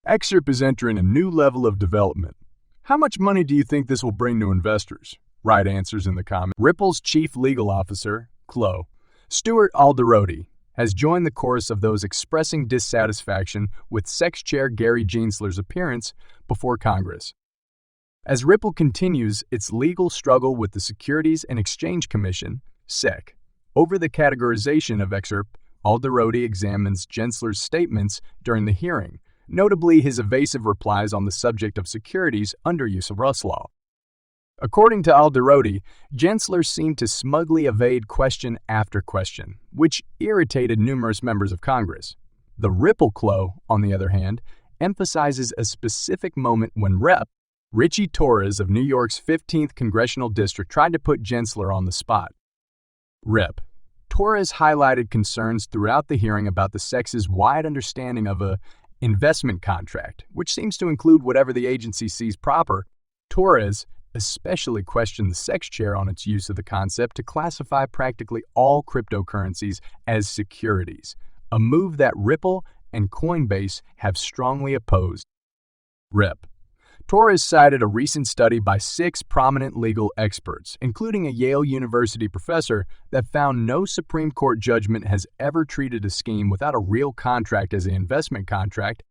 XRP is entering a new level of development. How much money do you think this will bring to investors? Write answers in the comments. Ripple's chief legal officer, CLO, Stuart Alderoty, has joined the chorus of those expressing dissatisfaction with SEC Chair Gary Gensler's appearance before Congress. As Ripple continues its legal struggle with the Securities and Exchange Commission, SEC, over the categorization of XRP, Alderoty examines Gensler's statements during the hearing, notably his evasive replies on the subject of securities under U.S. law. According to Alderoty, Gensler seemed to smugly evade question after question, which irritated numerous members of Congress. The Ripple CLO, on the other hand, emphasizes a specific moment when Rep. Richie Torres of New York's 15th Congressional District tried to put Gensler on the spot. Rep. Torres highlighted concerns throughout the hearing about the SEC's wide understanding of a investment contract, which seems to include whatever the agency sees proper. Torres especially questioned the SEC chair on its use of the concept to classify practically all cryptocurrencies as securities, a move that Ripple and Coinbase have strongly opposed. Rep. Torres cited a recent study by 6 prominent legal experts, including a Yale University professor, that found no Supreme Court judgment has ever treated a scheme without a real contract as an investment contract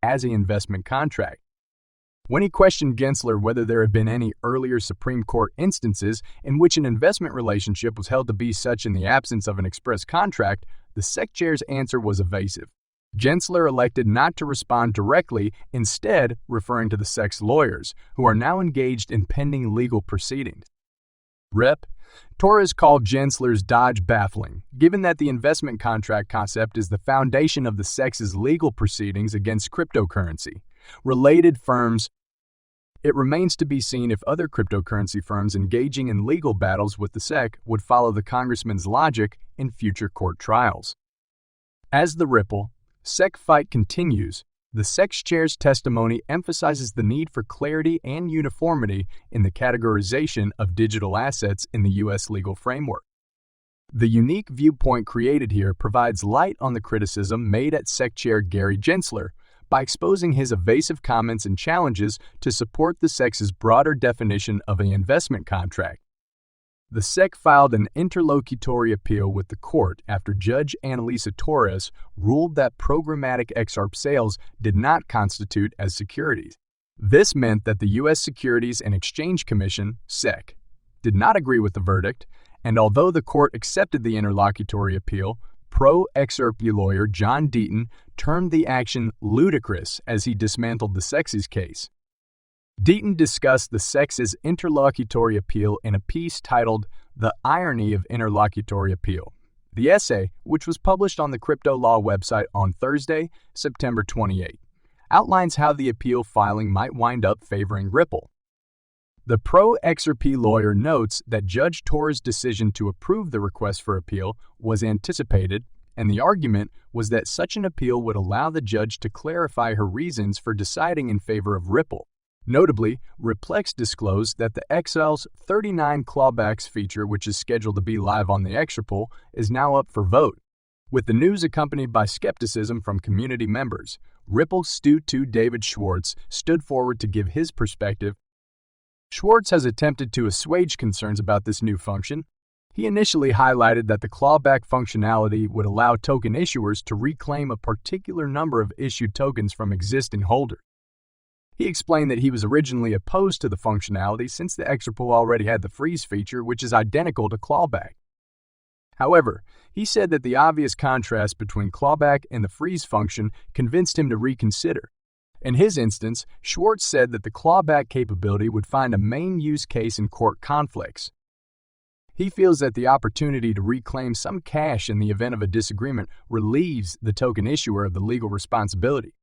When he questioned Gensler whether there had been any earlier Supreme Court instances in which an investment relationship was held to be such in the absence of an express contract, the SEC chair's answer was evasive. Gensler elected not to respond directly, instead referring to the SEC's lawyers, who are now engaged in pending legal proceedings. Rep. Torres called Gensler's dodge baffling, given that the investment contract concept is the foundation of the SEC's legal proceedings against cryptocurrency related firms. It remains to be seen if other cryptocurrency firms engaging in legal battles with the SEC would follow the congressman's logic in future court trials. As the Ripple SEC fight continues, the SEC chair's testimony emphasizes the need for clarity and uniformity in the categorization of digital assets in the U.S. legal framework. The unique viewpoint created here provides light on the criticism made at SEC Chair Gary Gensler by exposing his evasive comments and challenges to support the SEC's broader definition of an investment contract. The SEC filed an interlocutory appeal with the court after Judge Annalisa Torres ruled that programmatic XRP sales did not constitute as securities. This meant that the U.S. Securities and Exchange Commission, SEC, did not agree with the verdict, and although the court accepted the interlocutory appeal, pro-XRP lawyer John Deaton termed the action ludicrous as he dismantled the SEC's case. Deaton discussed the SEC's interlocutory appeal in a piece titled The Irony of Interlocutory Appeal. The essay, which was published on the Crypto Law website on Thursday, September 28, outlines how the appeal filing might wind up favoring Ripple. The pro-XRP lawyer notes that Judge Torres' decision to approve the request for appeal was anticipated, and the argument was that such an appeal would allow the judge to clarify her reasons for deciding in favor of Ripple. Notably, Riplex disclosed that the XL's 39 clawbacks feature, which is scheduled to be live on the XRP, is now up for vote. With the news accompanied by skepticism from community members, Ripple Stu 2 David Schwartz stood forward to give his perspective. Schwartz has attempted to assuage concerns about this new function. He initially highlighted that the clawback functionality would allow token issuers to reclaim a particular number of issued tokens from existing holders. He explained that he was originally opposed to the functionality since the XRP already had the freeze feature, which is identical to clawback. However, he said that the obvious contrast between clawback and the freeze function convinced him to reconsider. In his instance, Schwartz said that the clawback capability would find a main use case in court conflicts. He feels that the opportunity to reclaim some cash in the event of a disagreement relieves the token issuer of the legal responsibility.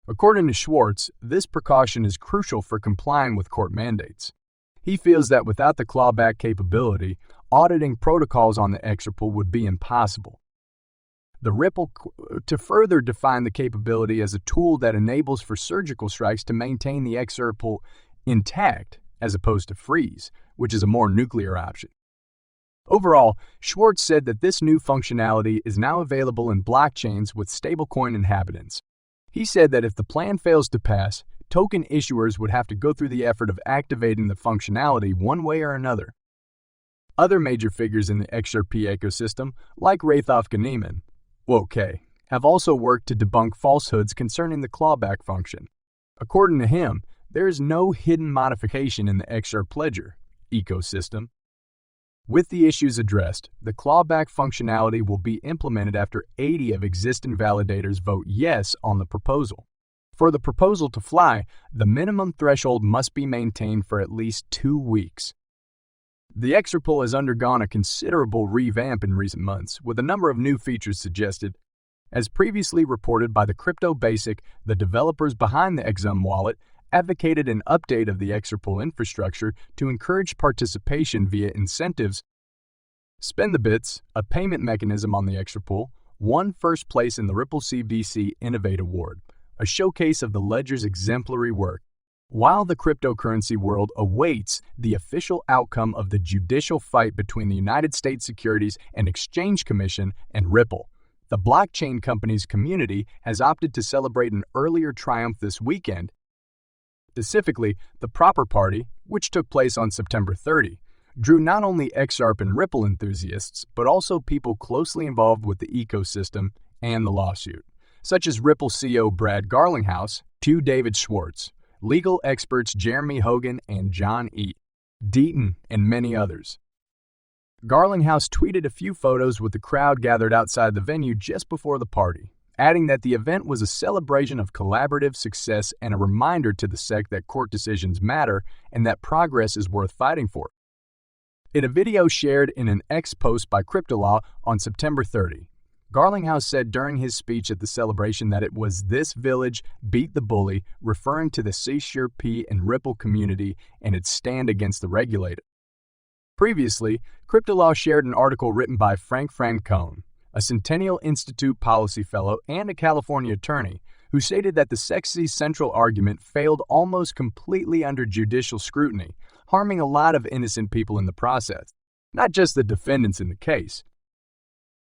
According to Schwartz, this precaution is crucial for complying with court mandates. He feels that without the clawback capability, auditing protocols on the XRP would be impossible. The Ripple to further define the capability as a tool that enables for surgical strikes to maintain the XRP intact as opposed to freeze, which is a more nuclear option. Overall, Schwartz said that this new functionality is now available in blockchains with stablecoin inhabitants. He said that if the plan fails to pass, token issuers would have to go through the effort of activating the functionality one way or another. Other major figures in the XRP ecosystem, like Raythof Ghaniman, have also worked to debunk falsehoods concerning the clawback function. According to him, there is no hidden modification in the XRP ledger ecosystem. With the issues addressed, the clawback functionality will be implemented after 80 of existing validators vote yes on the proposal. For the proposal to fly, the minimum threshold must be maintained for at least 2 weeks. The XRP has undergone a considerable revamp in recent months, with a number of new features suggested. As previously reported by the Crypto Basic, the developers behind the XM wallet advocated an update of the XRP infrastructure to encourage participation via incentives. Spend the Bits, a payment mechanism on the XRP, won first place in the Ripple CBDC Innovate Award, a showcase of the ledger's exemplary work. While the cryptocurrency world awaits the official outcome of the judicial fight between the United States Securities and Exchange Commission and Ripple, the blockchain company's community has opted to celebrate an earlier triumph this weekend. Specifically, the Proper Party, which took place on September 30, drew not only XRP and Ripple enthusiasts, but also people closely involved with the ecosystem and the lawsuit, such as Ripple CEO Brad Garlinghouse, David Schwartz, legal experts Jeremy Hogan and John E. Deaton, and many others. Garlinghouse tweeted a few photos with the crowd gathered outside the venue just before the party, adding that the event was a celebration of collaborative success and a reminder to the SEC that court decisions matter and that progress is worth fighting for. In a video shared in an X post by CryptoLaw on September 30, Garlinghouse said during his speech at the celebration that it was "this village beat the bully," referring to the XRP and Ripple community and its stand against the regulator. Previously, CryptoLaw shared an article written by Frank Francone, a Centennial Institute policy fellow and a California attorney, who stated that the SEC's central argument failed almost completely under judicial scrutiny, harming a lot of innocent people in the process, not just the defendants in the case.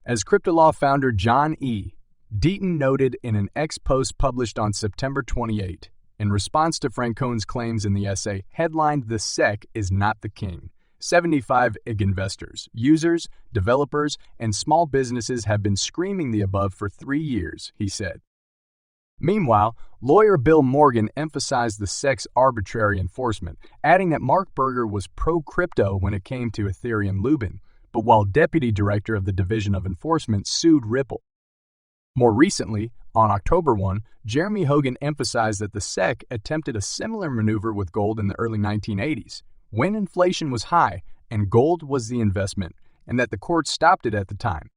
As CryptoLaw founder John E. Deaton noted in an X post published on September 28, in response to Francone's claims in the essay headlined "The SEC is not the king," 75 IG investors, users, developers, and small businesses have been screaming the above for 3 years, he said. Meanwhile, lawyer Bill Morgan emphasized the SEC's arbitrary enforcement, adding that Mark Berger was pro-crypto when it came to Ethereum Lubin, but while deputy director of the Division of Enforcement sued Ripple. More recently, on October 1, Jeremy Hogan emphasized that the SEC attempted a similar maneuver with gold in the early 1980s, when inflation was high and gold was the investment, and that the court stopped it at the time.